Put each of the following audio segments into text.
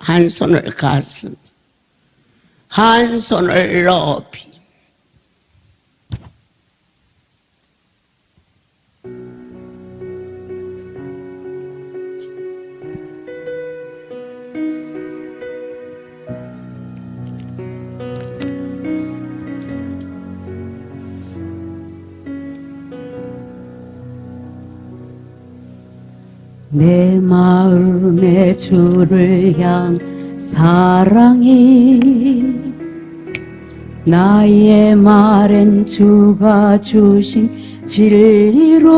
한 손을 가슴, 한 손을 높이. 내 마음의 주를 향 사랑이 나의 말엔 주가 주신 진리로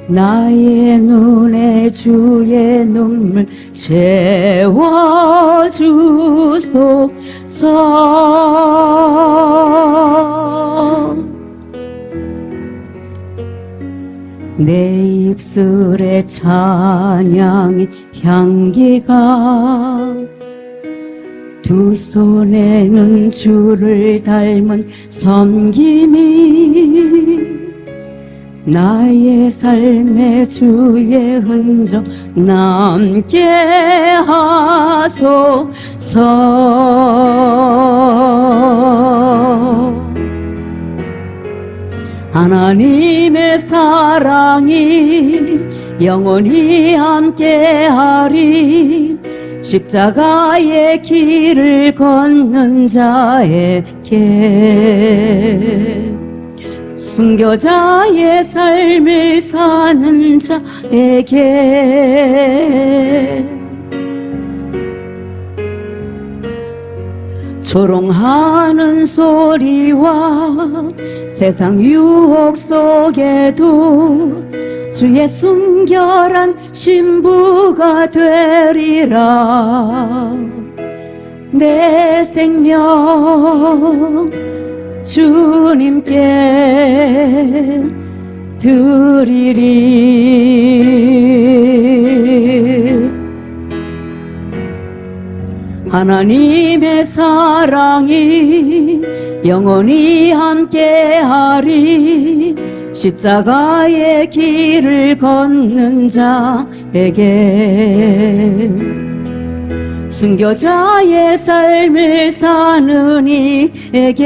나의 눈에 주의 눈물 채워주소서. 내 입술에 찬양의 향기가 두 손에는 주를 닮은 섬김이 나의 삶에 주의 흔적 남게 하소서. 하나님의 사랑이 영원히 함께하리. 십자가의 길을 걷는 자에게, 순교자의 삶을 사는 자에게 조롱하는 소리와 세상 유혹 속에도 주의 순결한 신부가 되리라. 내 생명 주님께 드리리. 하나님의 사랑이 영원히 함께하리. 십자가의 길을 걷는 자에게, 순교자의 삶을 사는 이에게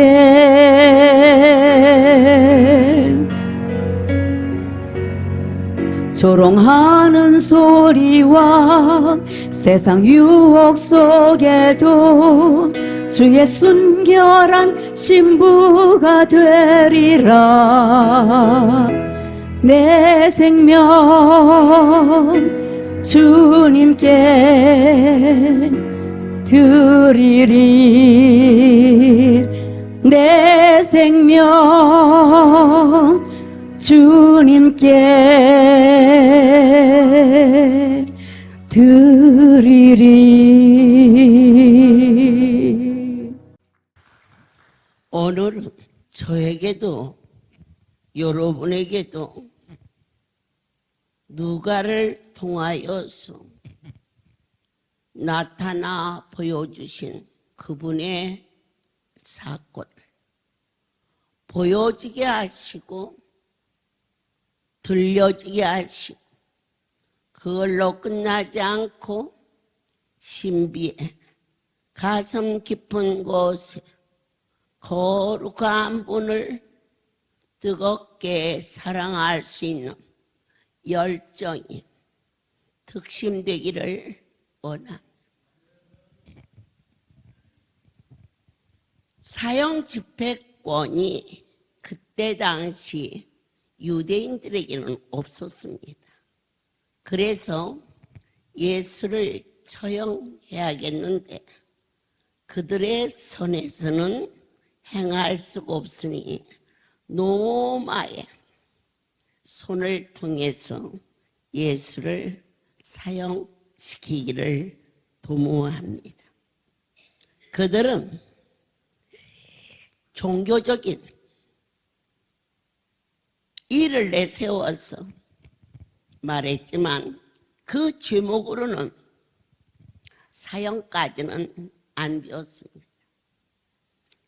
조롱하는 소리와 세상 유혹 속에도 주의 순결한 신부가 되리라. 내 생명 주님께 드리리. 내 생명 주님께 드리리. 오늘은 저에게도 여러분에게도 누가를 통하여서 나타나 보여주신 그분의 사건을 보여지게 하시고 들려지게 하시고, 그걸로 끝나지 않고 신비에 가슴 깊은 곳에 거룩한 분을 뜨겁게 사랑할 수 있는 열정이 득심되기를 원합니다. 사형 집행권이 그때 당시 유대인들에게는 없었습니다. 그래서 예수를 처형해야겠는데 그들의 선에서는 행할 수가 없으니 노마의 손을 통해서 예수를 사형시키기를 도모합니다. 그들은 종교적인 일을 내세워서 말했지만 그 제목으로는 사형까지는 안 되었습니다.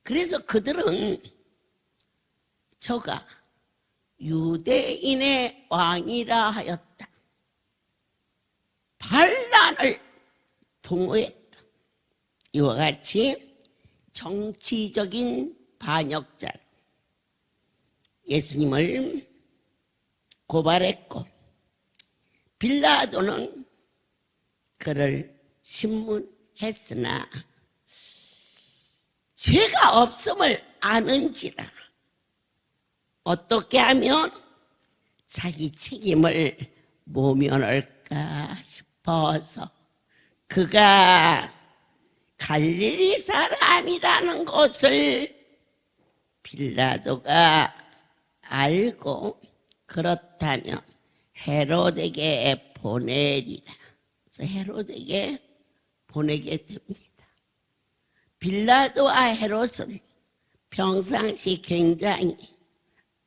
그래서 그들은 저가 유대인의 왕이라 하였다, 반란을 통호했다. 이와 같이 정치적인 반역자 예수님을 고발했고 빌라도는 그를 신문했으나 죄가 없음을 아는지라 어떻게 하면 자기 책임을 모면할까 싶어서 그가 갈릴리 사람이라는 것을 빌라도가 알고 그렇다면 헤롯에게 보내리라. 그래서 헤롯에게 보내게 됩니다. 빌라도와 헤롯은 평상시 굉장히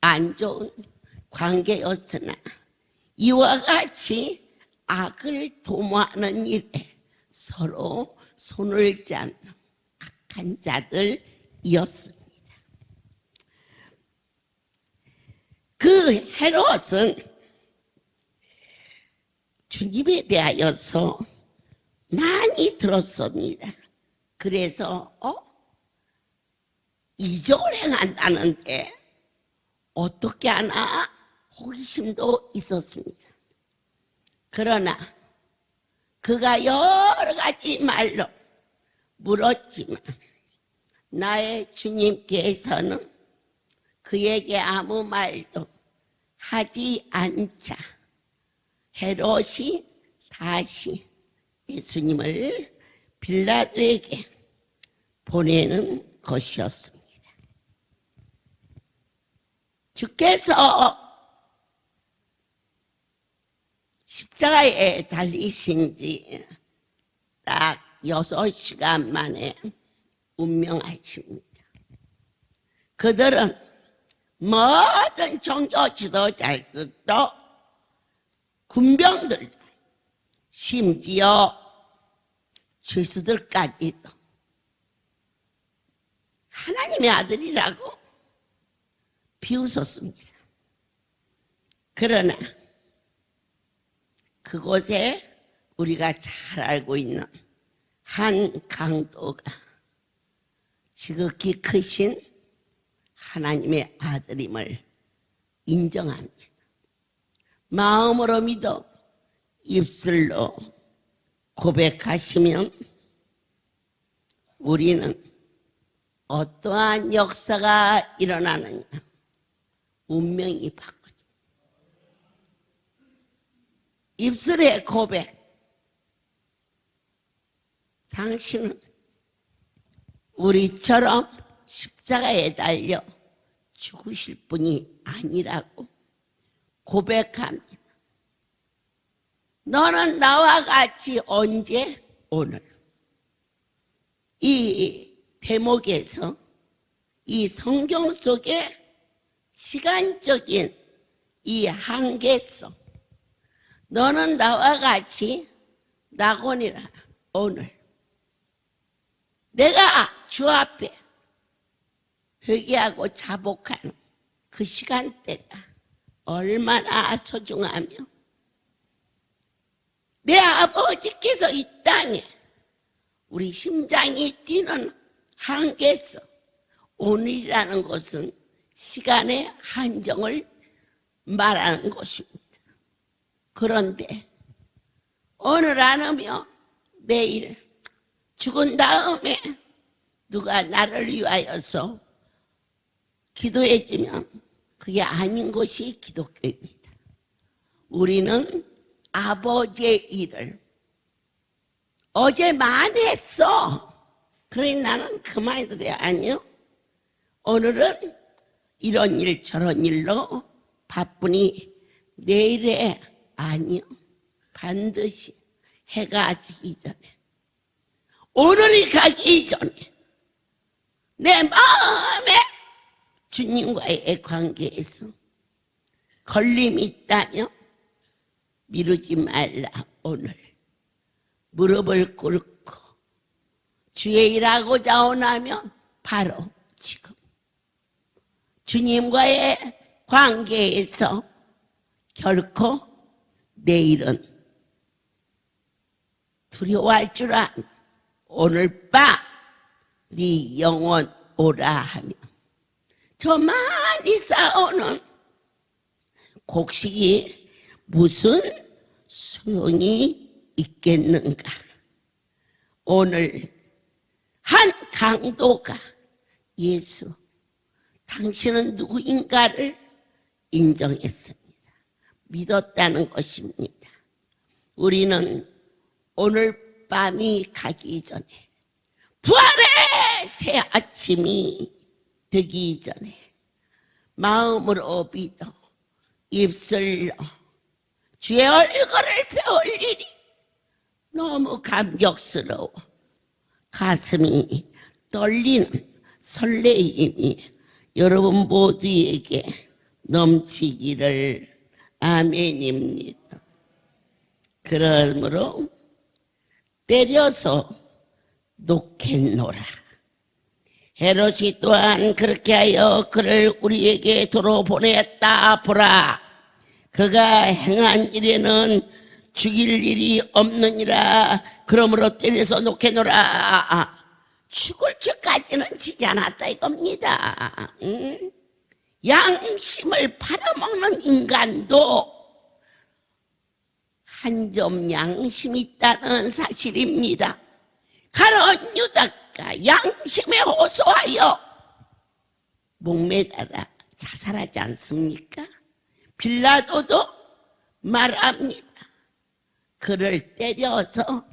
안 좋은 관계였으나 이와 같이 악을 도모하는 일에 서로 손을 잡는 악한 자들이었습니다. 그 헤롯은 주님에 대하여서 많이 들었습니다. 그래서 이적을 행한다는데 어떻게 하나 호기심도 있었습니다. 그러나 그가 여러 가지 말로 물었지만 나의 주님께서는 그에게 아무 말도 하지 않자 헤롯이 다시 예수님을 빌라도에게 보내는 것이었습니다. 주께서 십자가에 달리신 지 딱 6시간 만에 운명하십니다. 그들은 모든 종교 지도자들도 군병들도 심지어 죄수들까지도 하나님의 아들이라고 비웃었습니다. 그러나 그곳에 우리가 잘 알고 있는 한 강도가 지극히 크신 하나님의 아들임을 인정합니다. 마음으로 믿어 입술로 고백하시면 우리는 어떠한 역사가 일어나느냐 운명이 바뀌어집니다. 입술의 고백. 당신은 우리처럼 십자가에 달려 죽으실 분이 아니라고 고백합니다. 너는 나와 같이 언제? 오늘. 이 대목에서 이 성경 속에 시간적인 이 한계성, 너는 나와 같이 낙원이라 오늘 내가 주 앞에 회개하고 자복하는 그 시간대가 얼마나 소중하며 내 아버지께서 이 땅에 우리 심장이 뛰는 한계성, 오늘이라는 것은 시간의 한정을 말하는 것입니다. 그런데 오늘 안 오면 내일 죽은 다음에 누가 나를 위하여서 기도해주면 그게 아닌 것이 기독교입니다. 우리는 아버지의 일을 어제만 했어. 그러니 나는 그만해도 돼. 아니요. 오늘은 이런 일 저런 일로 바쁘니 내일에 아니요. 반드시 해가 지기 전에 오늘이 가기 전에 내 마음에 주님과의 관계에서 걸림이 있다면 미루지 말라. 오늘 무릎을 꿇고 주의 일하고자 원하면 바로 지금 주님과의 관계에서 결코 내일은 두려워할 줄 아나 오늘 밤 네 영혼 오라 하며 저 많이 쌓아오는 곡식이 무슨 소용이 있겠는가. 오늘 한 강도가 예수 당신은 누구인가를 인정했습니다. 믿었다는 것입니다. 우리는 오늘 밤이 가기 전에 부활의 새 아침이 되기 전에 마음으로 믿어 입술로 주의 얼굴을 배울 일이 너무 감격스러워 가슴이 떨리는 설레임이 여러분 모두에게 넘치기를 아멘입니다. 그러므로 때려서 놓겠노라. 헤롯이 또한 그렇게 하여 그를 우리에게 도로 보냈다. 보라, 그가 행한 일에는 죽일 일이 없느니라. 그러므로 때려서 놓겠노라. 죽을 죄까지는 지지 않았다 이겁니다. 양심을 팔아먹는 인간도 한 점 양심이 있다는 사실입니다. 가룟 유다가 양심에 호소하여 목매달아 자살하지 않습니까? 빌라도도 말합니다. 그를 때려서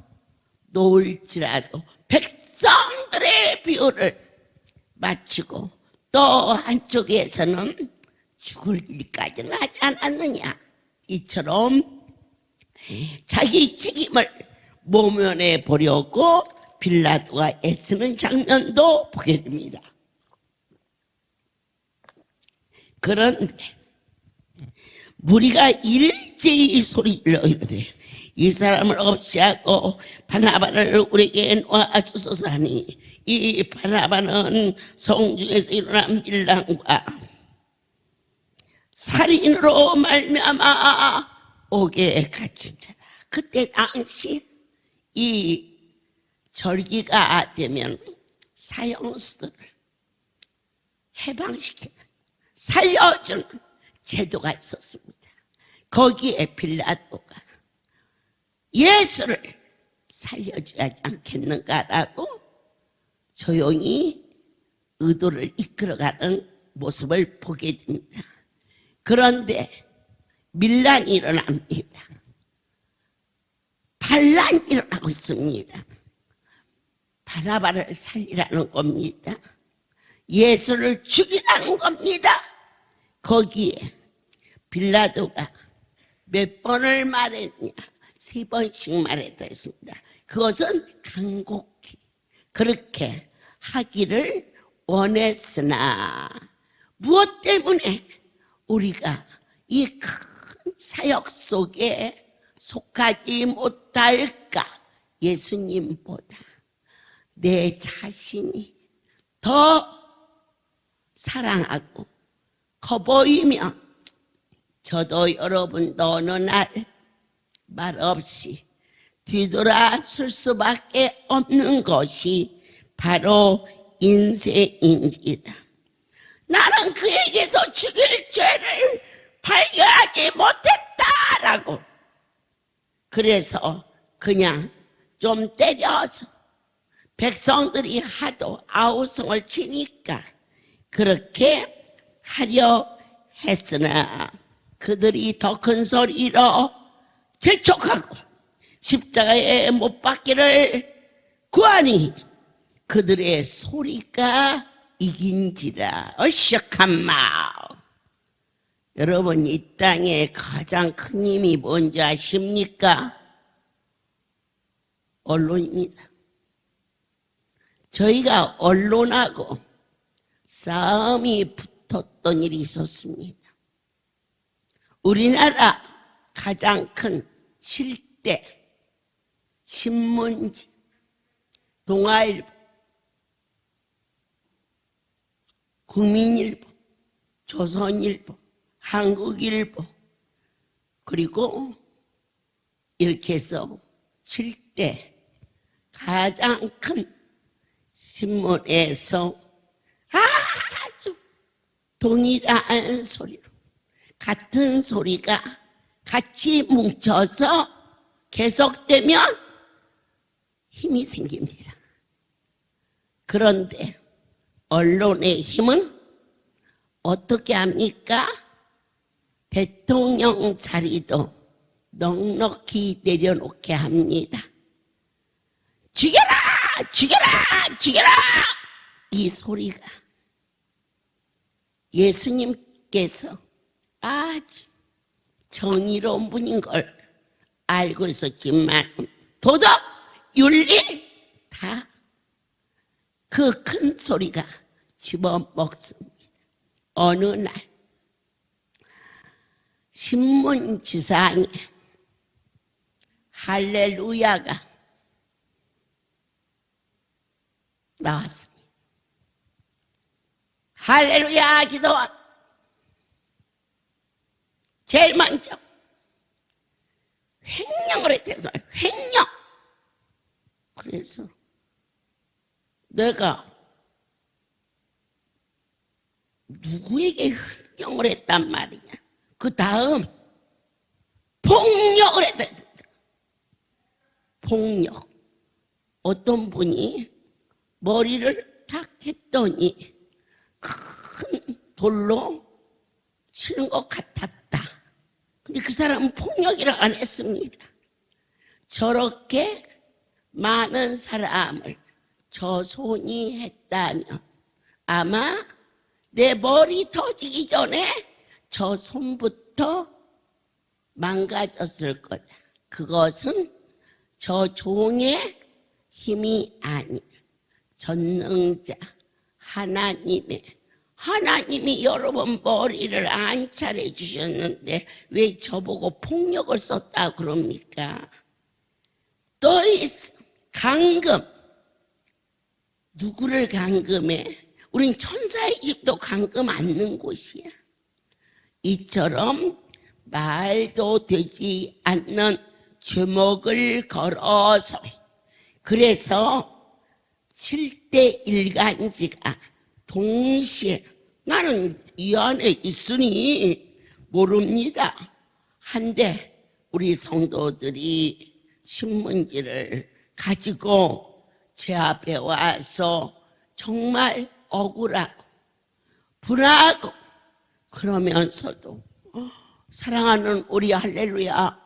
놓을지라도 백성들의 비유를 마치고 또 한쪽에서는 죽을 일까지는 하지 않았느냐. 이처럼 자기 책임을 모면해 보려고 빌라도가 애쓰는 장면도 보게 됩니다. 그런데 무리가 일제히 소리를 이르되 이 사람을 없이 하고 바나바를 우리에게 놓아주소서 하니 이 바나바는 성중에서 일어난 밀랑과 살인으로 말미암아 옥에 갇힌 자라. 그때 당시 이 절기가 되면 사형수들을 해방시키는 살려주는 제도가 있었습니다. 거기에 빌라도가 예수를 살려줘야 하지 않겠는가라고 조용히 의도를 이끌어가는 모습을 보게 됩니다. 그런데 밀란이 일어납니다. 반란이 일어나고 있습니다. 바나바를 살리라는 겁니다. 예수를 죽이라는 겁니다. 거기에 빌라도가 몇 번을 말했냐? 3번씩 말했다 했습니다. 그것은 간곡히 그렇게 하기를 원했으나 무엇 때문에 우리가 이 큰 사역 속에 속하지 못할까? 예수님보다 내 자신이 더 사랑하고 커 보이면 저도 여러분도 어느 날 말없이 뒤돌아설 수밖에 없는 것이 바로 인생인지라. 나는 그에게서 죽일 죄를 발견하지 못했다라고. 그래서 그냥 좀 때려서 백성들이 하도 아우성을 치니까 그렇게 하려 했으나 그들이 더 큰 소리로 재촉하고 십자가에 못 박기를 구하니 그들의 소리가 이긴지라. 어시역한마. 여러분, 이 땅에 가장 큰 힘이 뭔지 아십니까? 언론입니다. 저희가 언론하고 싸움이 붙었던 일이 있었습니다. 우리나라 가장 큰 실대, 신문지, 동아일보, 국민일보, 조선일보, 한국일보, 그리고 이렇게 해서 칠대 가장 큰 신문에서 아주 동일한 소리로 같은 소리가 같이 뭉쳐서 계속되면 힘이 생깁니다. 그런데 언론의 힘은 어떻게 합니까? 대통령 자리도 넉넉히 내려놓게 합니다. 죽여라! 죽여라! 죽여라! 이 소리가 예수님께서 아주 정의로운 분인 걸 알고 있었지만 도덕, 윤리 다 그 큰 소리가 집어먹습니다. 어느 날 신문지상에 할렐루야가 나왔습니다. 할렐루야 기도원 제일 먼저 횡령을 했대요. 횡령. 그래서 내가 누구에게 횡령을 했단 말이냐. 그 다음 폭력을 했다. 폭력. 어떤 분이 머리를 탁 했더니 큰 돌로 치는 것 같았다. 근데 그 사람은 폭력이라 안 했습니다. 저렇게 많은 사람을 저 손이 했다면 아마 내 머리 터지기 전에 저 손부터 망가졌을 거다. 그것은 저 종의 힘이 아닌 전능자 하나님이 여러분 머리를 안 차려 주셨는데 왜 저보고 폭력을 썼다 그럽니까? 또 감금. 누구를 감금해? 우린 천사의 집도 감금 않는 곳이야. 이처럼 말도 되지 않는 죄목을 걸어서 그래서 7대 일간지가 동시에 나는 이 안에 있으니 모릅니다. 한데 우리 성도들이 신문지를 가지고 제 앞에 와서 정말 억울하고 분하고 그러면서도 사랑하는 우리 할렐루야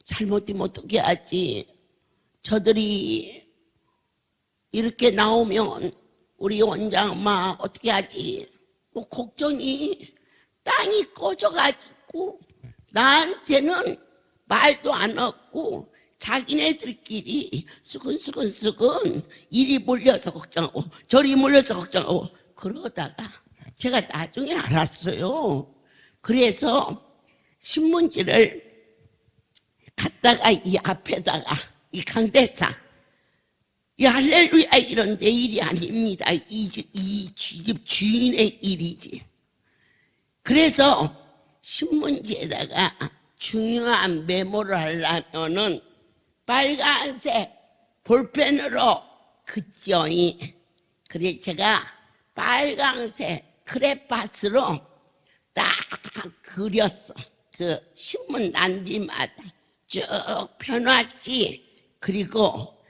잘못되면 어떻게 하지? 저들이 이렇게 나오면 우리 원장 막 어떻게 하지? 뭐 걱정이 땅이 꺼져가지고 나한테는 말도 안 하고 자기네들끼리 수근수근 이리 몰려서 걱정하고 저리 몰려서 걱정하고 그러다가 제가 나중에 알았어요. 그래서 신문지를 갖다가 이 앞에다가 이 강대상 이 할렐루야 이런 내 일이 아닙니다. 이 집 주인의 일이지. 그래서 신문지에다가 중요한 메모를 하려면은 빨간색 볼펜으로 긋죠이. 그래 제가 빨간색 크레파스로 딱 그렸어. 그 신문 난비마다 쭉 펴놨지. 그리고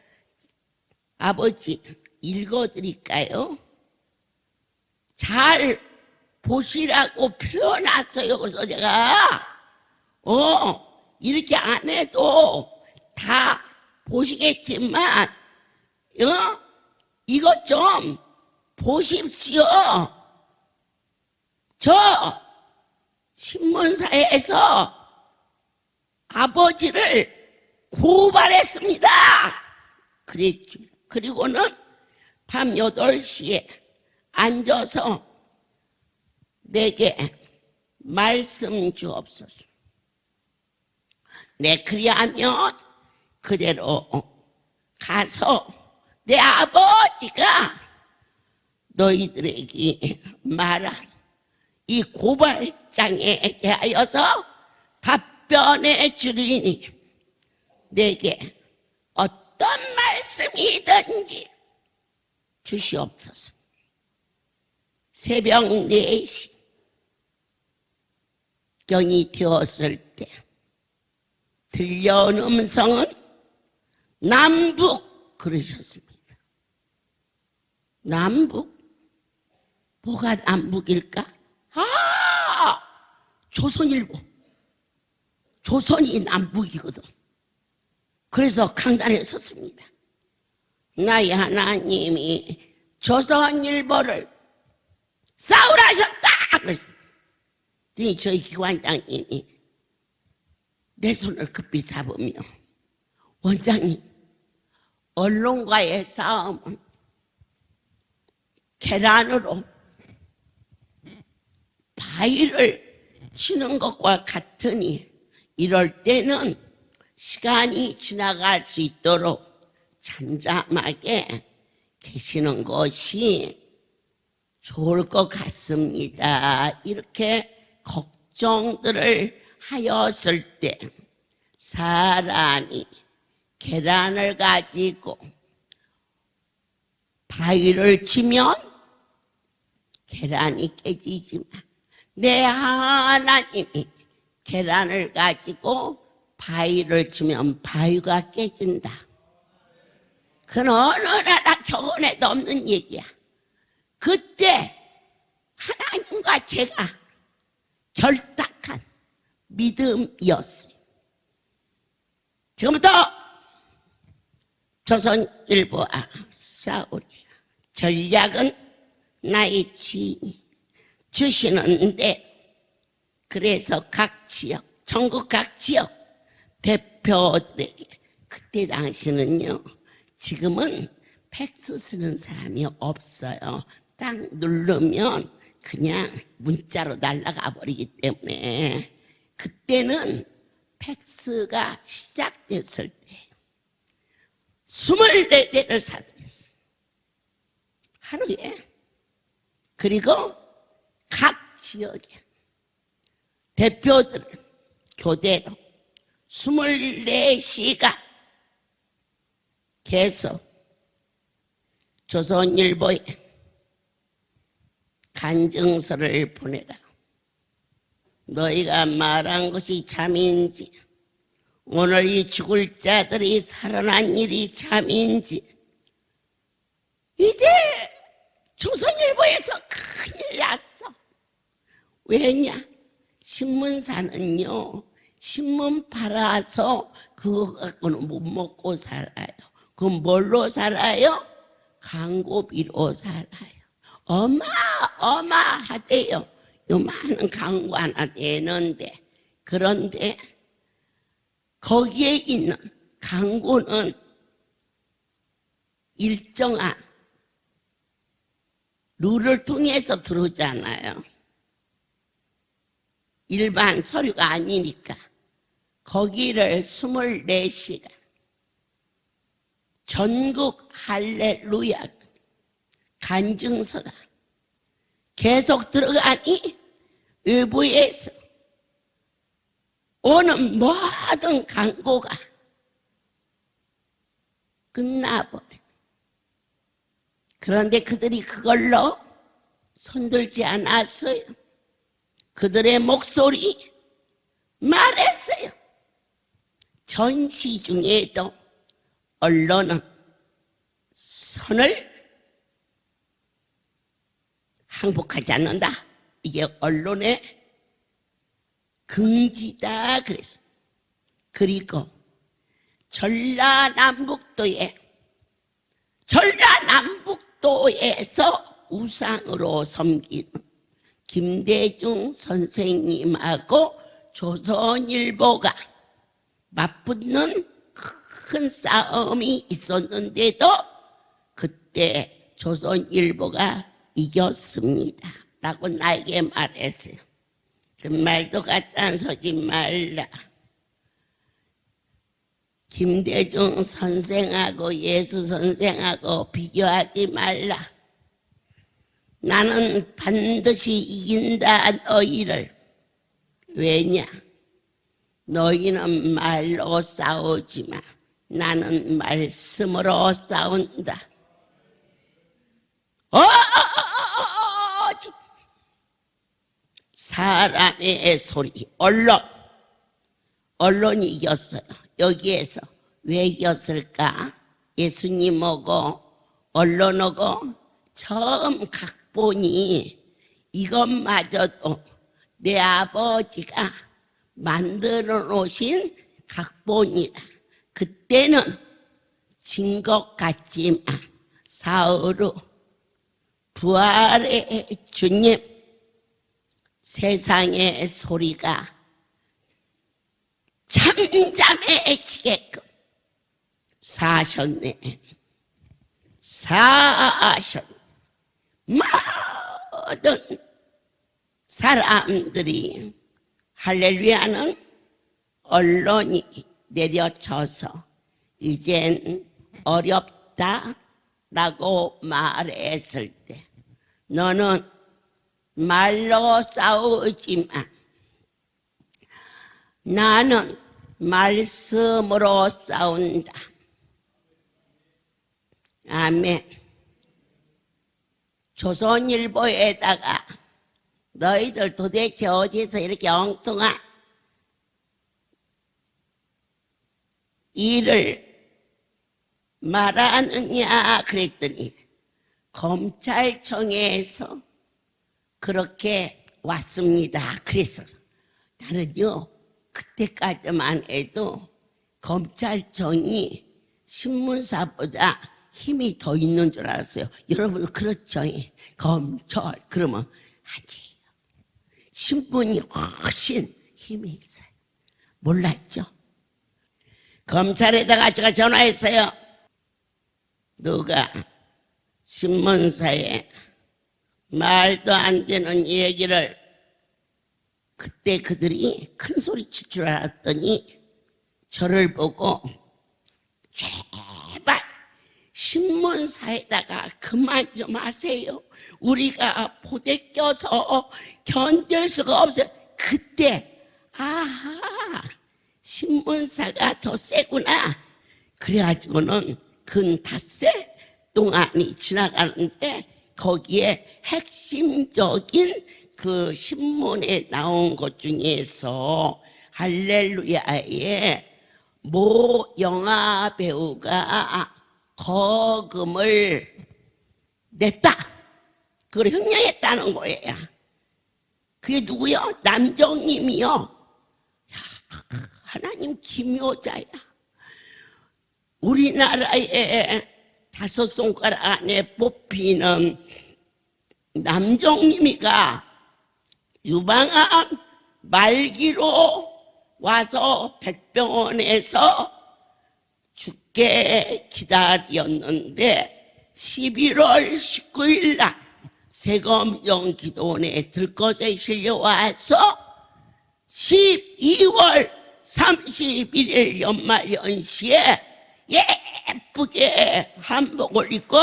아버지 읽어드릴까요? 잘 보시라고 표현했어요. 그래서 제가 이렇게 안 해도 다 보시겠지만 이것 좀 보십시오. 저 신문사에서 아버지를 고발했습니다. 그랬죠. 그리고는 밤 8시에 앉아서 내게 말씀 주옵소서. 내 그리하면 그대로 가서 내 아버지가 너희들에게 말한 이 고발장에 대하여서 답변해 주리니 내게 어떤 말씀이든지 주시옵소서. 새벽 4시 경이 되었을 때 들려온 음성은 남북 그러셨습니다. 남북? 뭐가 남북일까? 조선일보. 조선이 남북이거든. 그래서 강단에 섰습니다. 나의 하나님이 조선일보를 싸우라 하셨다! 그랬더니 저희 기관장님이 내 손을 급히 잡으며, 원장님, 언론과의 싸움은 계란으로 바위를 치는 것과 같으니 이럴 때는 시간이 지나갈 수 있도록 잠잠하게 계시는 것이 좋을 것 같습니다. 이렇게 걱정들을 하였을 때 사람이 계란을 가지고 바위를 치면 계란이 깨지지만 내 하나님이 계란을 가지고 바위를 치면 바위가 깨진다. 그건 어느 나라 교훈에도 없는 얘기야. 그때 하나님과 제가 결탁한 믿음이었어요. 지금부터 조선일보와 싸우리라. 전략은 나의 지인이 주시는데, 그래서 각 지역, 전국 각 지역 대표들에게, 그때 당시는요, 지금은 팩스 쓰는 사람이 없어요. 딱 누르면 그냥 문자로 날아가 버리기 때문에, 그때는 팩스가 시작됐을 때 24대를 사들였어요. 하루에. 그리고 각 지역에 대표들을 교대로 24시간 계속 조선일보에 간증서를 보내라. 너희가 말한 것이 참인지, 오늘 이 죽을 자들이 살아난 일이 참인지. 이제 조선일보에서 큰일 났어. 왜냐? 신문사는요, 신문 팔아서 그거 갖고는 못 먹고 살아요. 그럼 뭘로 살아요? 광고비로 살아요. 어마어마하대요. 요만한 광고 하나 내는데. 그런데 거기에 있는 광고는 일정한 룰을 통해서 들어오잖아요. 일반 서류가 아니니까. 거기를 24시간 전국 할렐루야 간증서가 계속 들어가니 외부에서 오는 모든 광고가 끝나버려. 그런데 그들이 그걸로 손들지 않았어요. 그들의 목소리 말했어요. 전시 중에도 언론은 선을 항복하지 않는다. 이게 언론의 긍지다 그랬어. 그리고 전라남북도에서 우상으로 섬기는 김대중 선생님하고 조선일보가 맞붙는 큰 싸움이 있었는데도 그때 조선일보가 이겼습니다 라고 나에게 말했어요. 그 말도 갖다 서지 말라. 김대중 선생하고 예수 선생하고 비교하지 말라. 나는 반드시 이긴다 너희를. 왜냐? 너희는 말로 싸우지만 나는 말씀으로 싸운다. 사람의 소리, 언론이 이겼어요. 여기에서 왜 이겼을까? 예수님하고 언론하고 처음 각본이 이것마저도 내 아버지가 만들어 놓으신 각본이라. 그때는 진 것 같지만 사흘 부활의 주님, 세상의 소리가 잠잠해지게끔 사셨네. 모든 사람들이 할렐루야는 언론이 내려쳐서 이젠 어렵다라고 말했을 때 너는 말로 싸우지만 나는 말씀으로 싸운다. 아멘. 조선일보에다가 너희들 도대체 어디서 이렇게 엉뚱한 일을 말하느냐 그랬더니 검찰청에서 그렇게 왔습니다. 그래서 나는요 그때까지만 해도 검찰청이 신문사보다 힘이 더 있는 줄 알았어요. 여러분 그렇죠? 검찰 그러면 아니에요. 신문이 훨씬 힘이 있어요. 몰랐죠? 검찰에다가 제가 전화했어요. 누가 신문사에 말도 안 되는 얘기를 그때 그들이 큰 소리 칠 줄 알았더니 저를 보고 제발 신문사에다가 그만 좀 하세요. 우리가 보대 껴서 견딜 수가 없어요. 그때 아하 신문사가 더 세구나. 그래가지고는 근 닷새 동안이 지나가는데 거기에 핵심적인 그 신문에 나온 것 중에서 할렐루야의 모 영화 배우가 거금을 냈다. 그걸 횡령했다는 거예요. 그게 누구요? 남정님이요. 하나님 기묘자야. 우리나라에 5손가락 안에 뽑히는 남정님이가 유방암 말기로 와서 백병원에서 죽게 기다렸는데 11월 19일 날 세검정 기도원에 들것에 실려와서 12월 31일 연말연시에 예쁘게 한복을 입고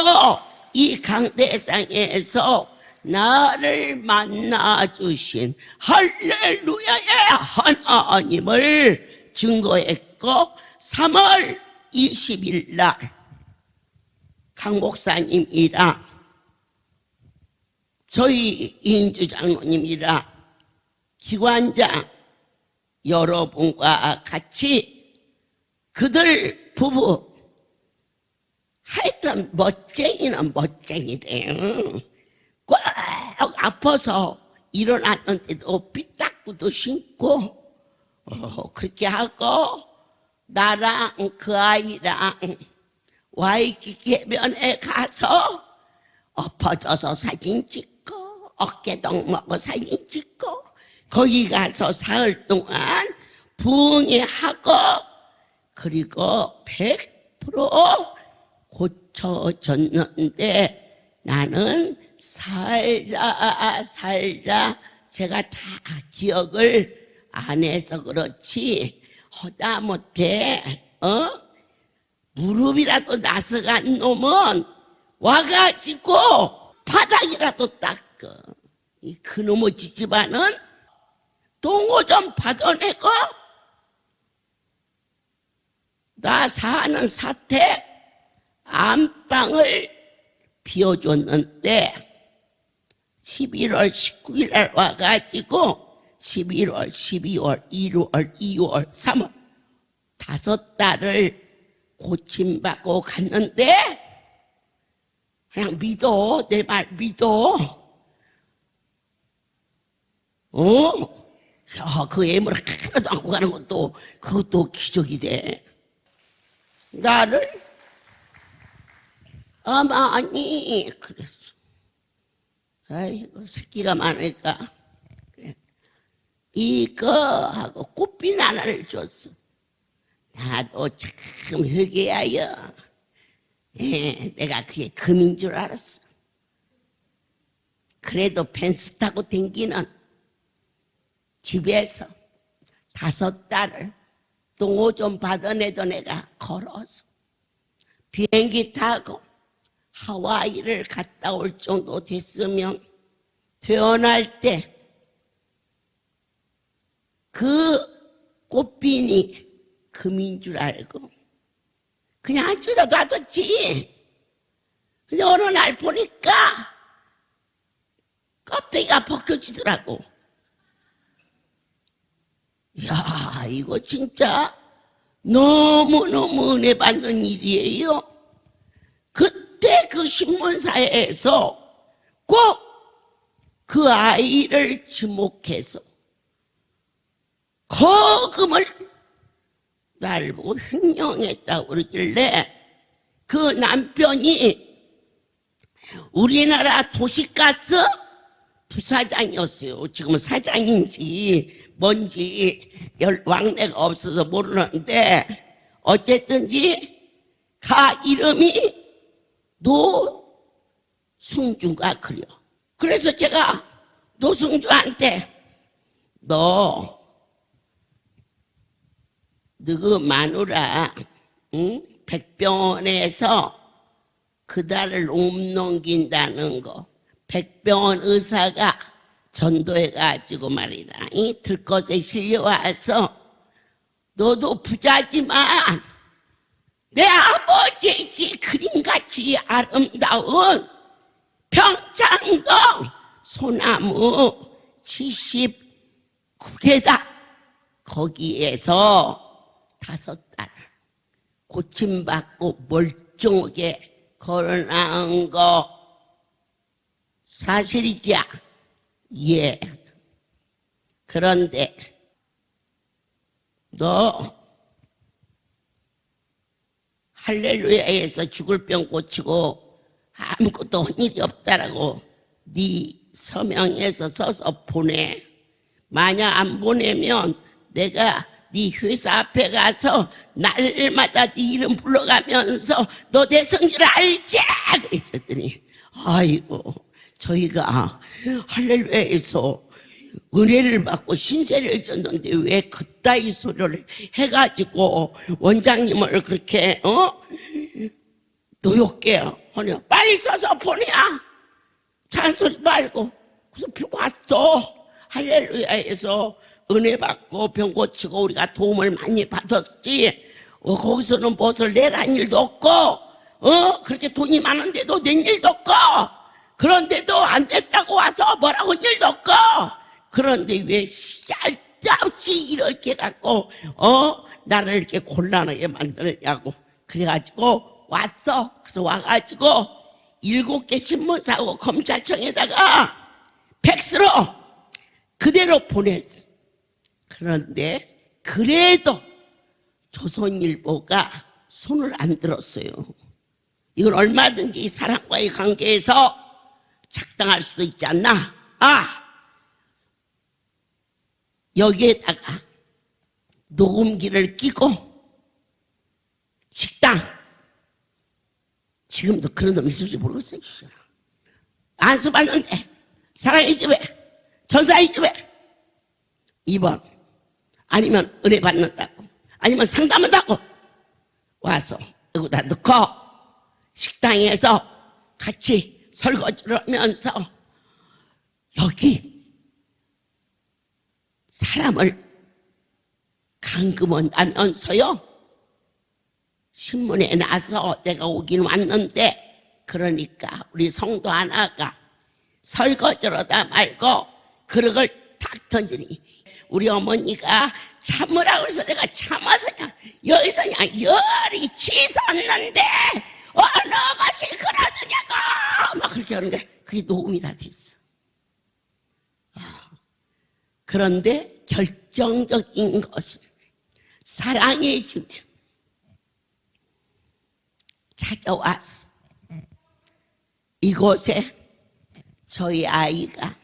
이 강대상에서 나를 만나주신 할렐루야의 하나님을 증거했고 3월 20일 날 강 목사님이랑 저희 이인주 장로님이랑 기관장 여러분과 같이 그들 부부 하여튼 멋쟁이는 멋쟁이돼요. 꼭 아파서 일어났는데도 삐딱구도 신고 그렇게 하고 나랑 그 아이랑 와이키키 해변에 가서 엎어져서 사진 찍고 어깨동 먹고 사진 찍고 거기 가서 사흘 동안 부흥회하고 그리고 100% 고쳐졌는데 나는 살자 제가 다 기억을 안 해서 그렇지 허다못해 무릎이라도 나서간 놈은 와가지고 바닥이라도 닦어. 이 그놈의 지지반은 동호 좀 받아내고 나 사는 사택 안방을 비워줬는데 11월 19일 날 와가지고 11월, 12월, 1월, 2월, 3월 5달을 고침받고 갔는데 그냥 믿어. 내 말 믿어. 야, 그 애물 하나도 안고 가는 것도 그것도 기적이 돼. 나를 어머니 그랬어. 아이고 새끼가 많으니까 그래. 이거 하고 꽃빈 하나를 줬어. 나도 참 회개하여 내가 그게 금인 줄 알았어. 그래도 벤츠 타고 댕기는 집에서 5달을 동호 좀 받아내도 내가 걸어서 비행기 타고 하와이를 갔다 올 정도 됐으면 퇴원할 때 그 꽃빈이 금인 줄 알고 그냥 한 주다 놔뒀지. 근데 어느 날 보니까 껍데기가 벗겨지더라고. 야, 이거 진짜 너무너무 은혜 받는 일이에요. 그때 그 신문사에서 꼭 그 아이를 지목해서 거금을 날 보고 횡령했다고 그러길래 그 남편이 우리나라 도시가스 부사장이었어요. 지금은 사장인지 뭔지 왕래가 없어서 모르는데 어쨌든지 가 이름이 노승주가 그려. 그래서 제가 노승주한테 너 그 마누라 백병원에서 그달을 못 넘긴다는 거 백병원 의사가 전도해가지고 말이다 이 들것에 실려와서 너도 부자지만 내 아버지의 그림같이 아름다운 평창동 소나무 79개다 거기에서 5달 고침받고 멀쩡하게 걸어나온 거 사실이죠? 예. 그런데 너 할렐루야에서 죽을 병 고치고 아무것도 한 일이 없다라고 네 서명해서 써서 보내. 만약 안 보내면 내가 네 회사 앞에 가서 날마다 네 이름 불러가면서 너 내 성질 알지? 그랬더니 아이고 저희가 할렐루야에서 은혜를 받고 신세를 졌는데 왜 그따위 소리를 해가지고 원장님을 그렇게 노엽게 하냐. 빨리 써서 보내야 잔소리 말고. 그래서 왔어. 할렐루야에서 은혜 받고 병 고치고 우리가 도움을 많이 받았지. 거기서는 무엇을 내란 일도 없고 그렇게 돈이 많은데도 낸 일도 없고 그런데도 안 됐다고 와서 뭐라고 한 일도 없고 그런데 왜 쓸데없이 이렇게 갖고 나를 이렇게 곤란하게 만드느냐고. 그래가지고 왔어. 그래서 와가지고 7개 신문사하고 검찰청에다가 팩스로 그대로 보냈어. 그런데 그래도 조선일보가 손을 안 들었어요. 이건 얼마든지 사람과의 관계에서 작당할 수 있지 않나? 여기에다가 녹음기를 끼고 식당 지금도 그런 놈 있을지 모르겠어요. 안수 받는데 사랑의 집에 전사의 집에 2번 아니면 은혜 받는다고 아니면 상담한다고 와서 여기다 넣고 식당에서 같이 설거지를 하면서 여기 사람을 감금한다면서요. 신문에 나서 내가 오긴 왔는데, 그러니까 우리 성도 하나가 설거지로다 말고 그릇을 탁 던지니 우리 어머니가 참으라고 해서 내가 참아서 그냥 여기서 그냥 열이 치솟는데 어느 것이 그러느냐고 막 그렇게 하는 게 그게 녹음이 다 됐어. 그런데 결정적인 것은 사랑의 집에 찾아왔어. 이곳에 저희 아이가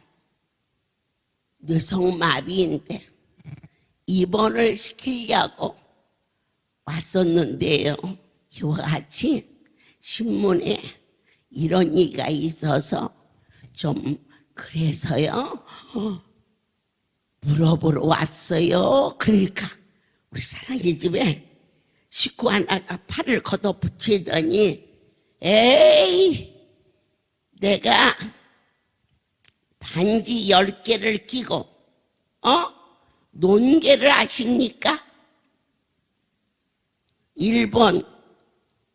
뇌성마비인데 입원을 시키려고 왔었는데요. 이와 같이 신문에 이런 얘기가 있어서 좀 그래서요 물어보러 왔어요. 그러니까 우리 사랑의 집에 식구 하나가 팔을 걷어붙이더니 에이 내가 반지 10개를 끼고 논개를 아십니까? 일본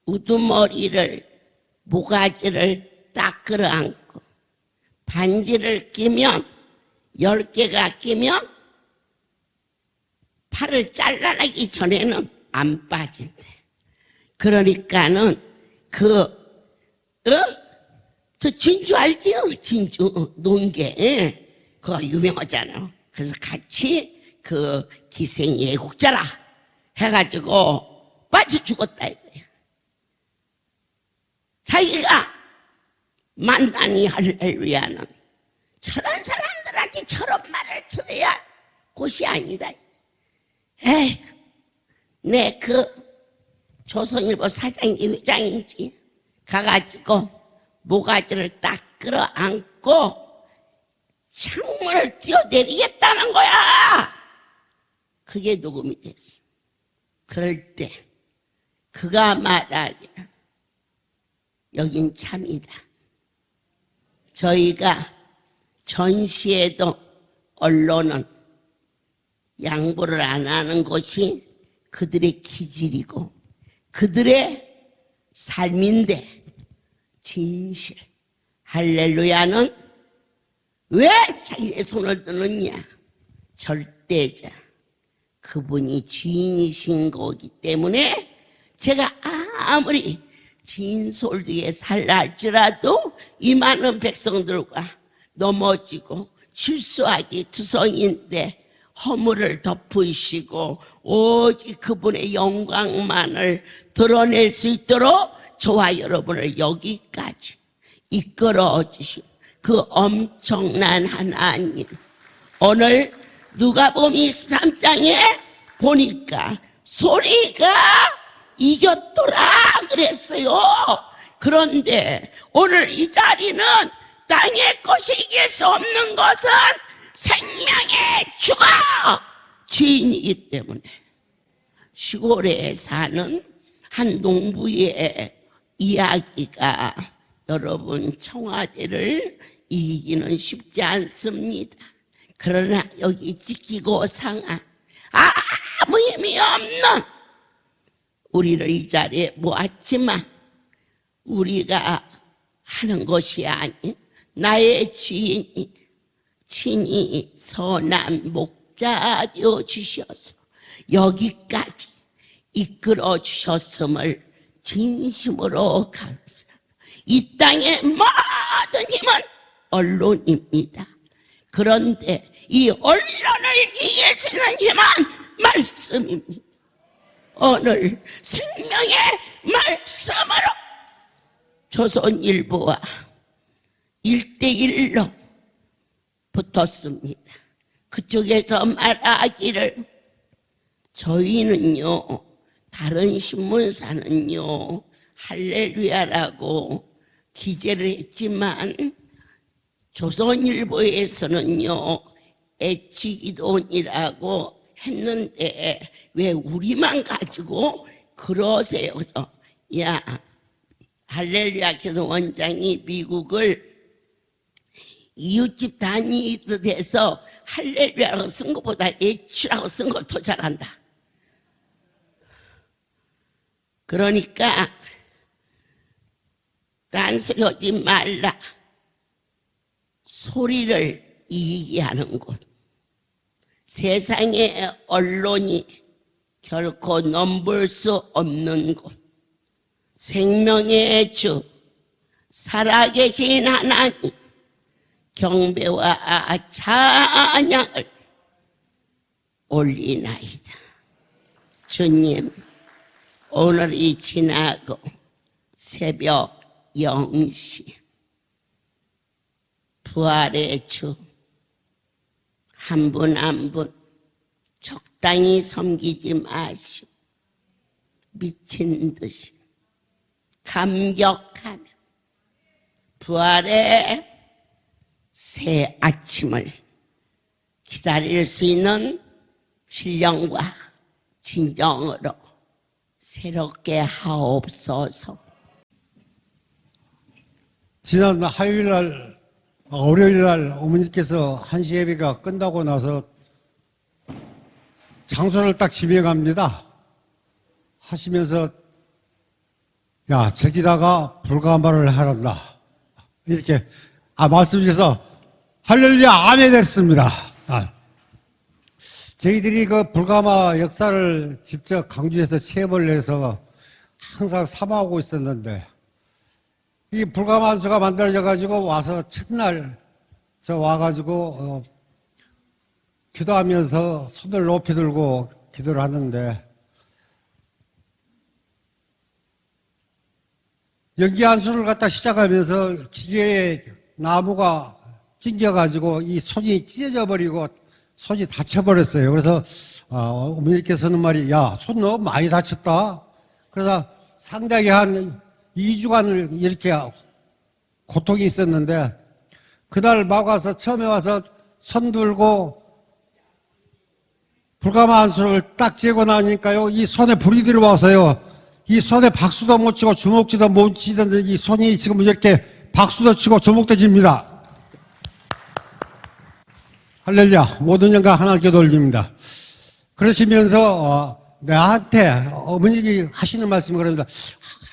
우두머리를 모가지를 딱 끌어안고 반지를 끼면 10개가 끼면 팔을 잘라내기 전에는 안 빠진대. 그러니까는 저 진주 알지요? 진주 논개 그거 유명하잖아요. 그래서 같이 그 기생예국자라 해가지고 빠져 죽었다 이거야. 자기가 만나니 할렐루야는 저런 사람들한테 저런 말을 들어야 곳이 아니다. 에이, 내 그 조선일보 사장인지 회장인지 가가지고 모가지를 딱 끌어안고 창문을 뛰어내리겠다는 거야. 그게 녹음이 됐어. 그럴 때 그가 말하기를 여긴 참이다. 저희가 전시에도 언론은 양보를 안 하는 것이 그들의 기질이고 그들의 삶인데 진실 할렐루야는 왜 자기의 손을 드느냐? 절대자 그분이 주인이신 거기 때문에 제가 아무리 진솔되게 살라 할지라도 이 많은 백성들과 넘어지고 실수하기 투성인데 허물을 덮으시고 오직 그분의 영광만을 드러낼 수 있도록 저와 여러분을 여기까지 이끌어 주신 그 엄청난 하나님, 오늘 누가복음 23장에 보니까 소리가 이겼더라 그랬어요. 그런데 오늘 이 자리는 땅의 것이 이길 수 없는 것은 생명의 주가 주인이기 때문에 시골에 사는 한 농부의 이야기가 여러분 청와대를 이기기는 쉽지 않습니다. 그러나 여기 지키고 상한 아무 힘이 없는 우리를 이 자리에 모았지만 우리가 하는 것이 아닌 나의 지인이 친히 선한 목자 되어 주셔서 여기까지 이끌어 주셨음을 진심으로 감사합니다. 이 땅의 모든 힘은 언론입니다. 그런데 이 언론을 이길 수 있는 힘은 말씀입니다. 오늘 생명의 말씀으로 조선일보와 1대1로 붙었습니다. 그쪽에서 말하기를 저희는요 다른 신문사는요 할렐루야라고 기재를 했지만 조선일보에서는요 애치기도원이라고 했는데 왜 우리만 가지고 그러세요? 그래서 야 할렐루야 교도 원장이 미국을 이웃집 단위도 돼서 할렐루야라고 쓴 것보다 애치라고 쓴 거 더 잘한다. 그러니까 딴소리 하지 말라. 소리를 이기게 하는 곳. 세상의 언론이 결코 넘볼 수 없는 곳. 생명의 주 살아계신 하나님 경배와 찬양을 올리나이다. 주님, 오늘이 지나고 새벽 0시 부활의 주 한 분 한 분 적당히 섬기지 마시고 미친 듯이 감격하며 부활의 새 아침을 기다릴 수 있는 신령과 진정으로 새롭게 하옵소서. 지난 월요일날 어머니께서 한시 예배가 끝나고 나서 장소를 딱 지명합니다. 하시면서 야, 저기다가 불가마를 하란다. 이렇게 말씀 주셔서 할렐루야 아멘 했습니다. 저희들이 그 불가마 역사를 직접 강주에서 체험을 해서 항상 삼아오고 있었는데 이 불가마 안수가 만들어져 가지고 와서 첫날 저 와가지고 기도하면서 손을 높이 들고 기도를 하는데 연기 안수를 갖다 시작하면서 기계에 나무가 찡겨가지고 이 손이 찢어져 버리고 손이 다쳐버렸어요. 그래서 어머니께서는 말이 야, 손 너무 많이 다쳤다. 그래서 상당히 한 2주간을 이렇게 고통이 있었는데 그날 막 와서 처음에 와서 손 들고 불가마 안수를 딱 재고 나니까요 이 손에 불이 들어와서요 이 손에 박수도 못 치고 주먹지도 못 치던데 이 손이 지금 이렇게 박수도 치고 주먹도 칩니다. 할렐루야. 모든 영광 하나님께 돌립니다. 그러시면서 나한테 어머님이 하시는 말씀이 그럽니다.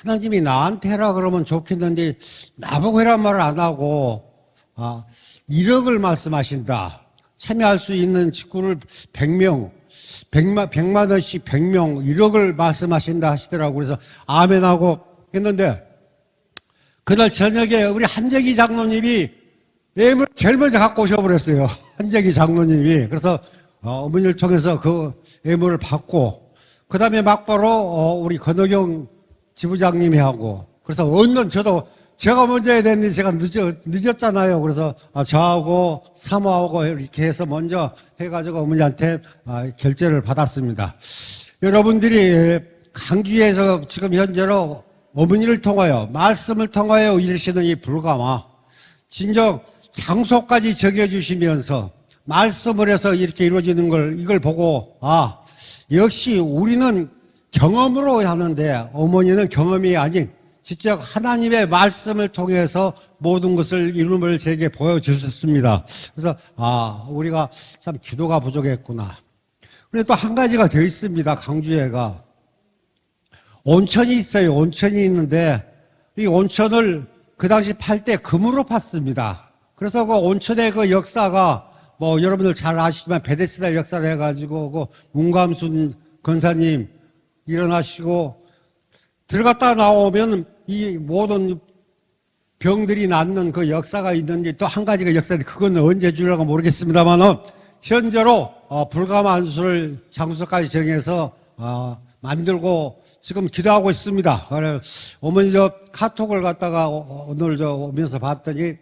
하나님이 나한테 해라 그러면 좋겠는데 나보고 해란 말을 안 하고 1억을 말씀하신다. 참여할 수 있는 직구를 100명 100만 원씩 100명 1억을 말씀하신다 하시더라고요. 그래서 아멘하고 했는데 그날 저녁에 우리 한재기 장로님이 예물 제일 먼저 갖고 오셔버렸어요. 한재기 장로님이. 그래서 어머니를 통해서 그 예물을 받고 그 다음에 막바로 우리 건호경 지부장님이 하고 그래서 얼른 저도 제가 먼저 해야 되는데 제가 늦었잖아요. 그래서 저하고 사모하고 이렇게 해서 먼저 해가지고 어머니한테 결제를 받았습니다. 여러분들이 강주에서 지금 현재로 어머니를 통하여 말씀을 통하여 이루시는 이 불가마 진정 장소까지 정해주시면서 말씀을 해서 이렇게 이루어지는 걸 이걸 보고 역시 우리는 경험으로 하는데 어머니는 경험이 아닌 직접 하나님의 말씀을 통해서 모든 것을 이름을 제게 보여주셨습니다. 그래서 우리가 참 기도가 부족했구나. 그런데 또 한 가지가 더 있습니다. 강주에가 온천이 있어요. 온천이 있는데 이 온천을 그 당시 팔 때 금으로 팠습니다. 그래서 그 온천의 그 역사가 뭐 여러분들 잘 아시지만 베데스다 역사를 해가지고 그 문감순 권사님 일어나시고 들어갔다 나오면 이 모든 병들이 낫는 그 역사가 있는지 또 한 가지가 역사인데 그건 언제 주려고 모르겠습니다만은 현재로 불가마 안수를 장소까지 정해서 만들고 지금 기도하고 있습니다. 그래서 어머니 저 카톡을 갖다가 오늘 저 오면서 봤더니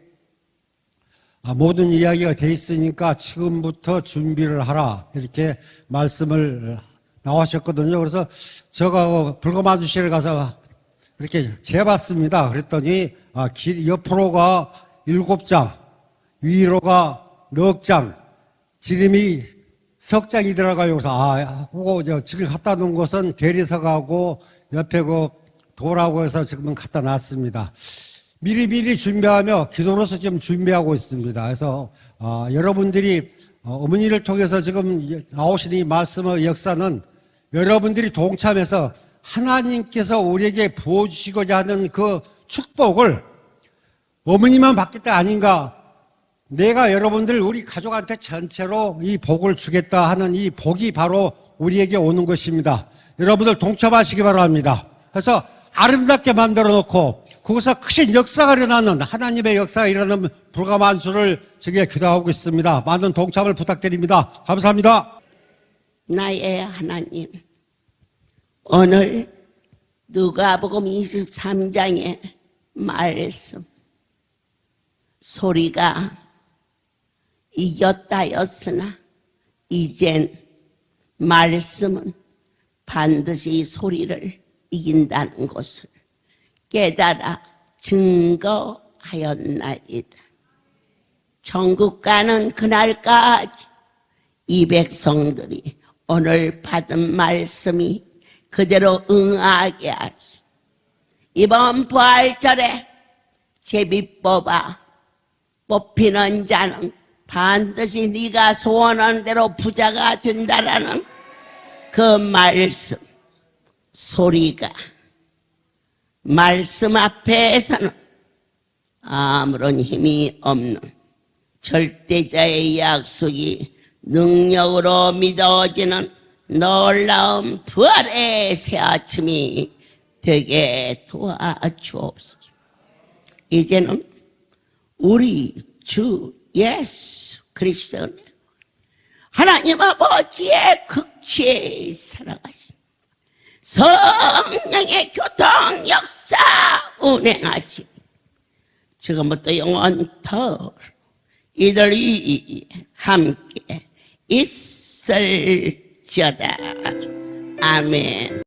모든 이야기가 돼 있으니까 지금부터 준비를 하라 이렇게 말씀을 나오셨거든요. 그래서 제가 불가마 안수실에 가서 이렇게 재봤습니다. 그랬더니 옆으로가 7장, 위로가 4장, 지름이 석장이 들어가요. 그래서 그거 지금 갖다 놓은 것은 대리석하고 옆에 그 돌하고 해서 지금은 갖다 놨습니다. 미리미리 준비하며 기도로서 지금 준비하고 있습니다. 그래서 여러분들이 어머니를 통해서 지금 나오신 이 말씀의 역사는 여러분들이 동참해서 하나님께서 우리에게 부어주시고자 하는 그 축복을 어머니만 받겠다 아닌가? 내가 여러분들 우리 가족한테 전체로 이 복을 주겠다 하는 이 복이 바로 우리에게 오는 것입니다. 여러분들 동참하시기 바랍니다. 그래서 아름답게 만들어 놓고 거기서 크신 역사가 일어나는, 하나님의 역사가 일어나는 불가만수를 저기에 기도하고 있습니다. 많은 동참을 부탁드립니다. 감사합니다. 나의 하나님, 오늘 누가복음 23장의 말씀, 소리가 이겼다였으나 이젠 말씀은 반드시 소리를 이긴다는 것을 깨달아 증거하였나이다. 천국 가는 그날까지 이 백성들이 오늘 받은 말씀이 그대로 응하게 하지. 이번 부활절에 제비 뽑히는 자는 반드시 네가 소원한 대로 부자가 된다라는 그 말씀, 소리가 말씀 앞에서는 아무런 힘이 없는 절대자의 약속이 능력으로 믿어지는 놀라운 부활의 새 아침이 되게 도와주옵소서. 이제는 우리 주 예수 그리스도 하나님 아버지의 극치에 살아가신 성령의 교통 역사 운행하시니 지금부터 영원토록 이들이 함께 있을지어다. 아멘.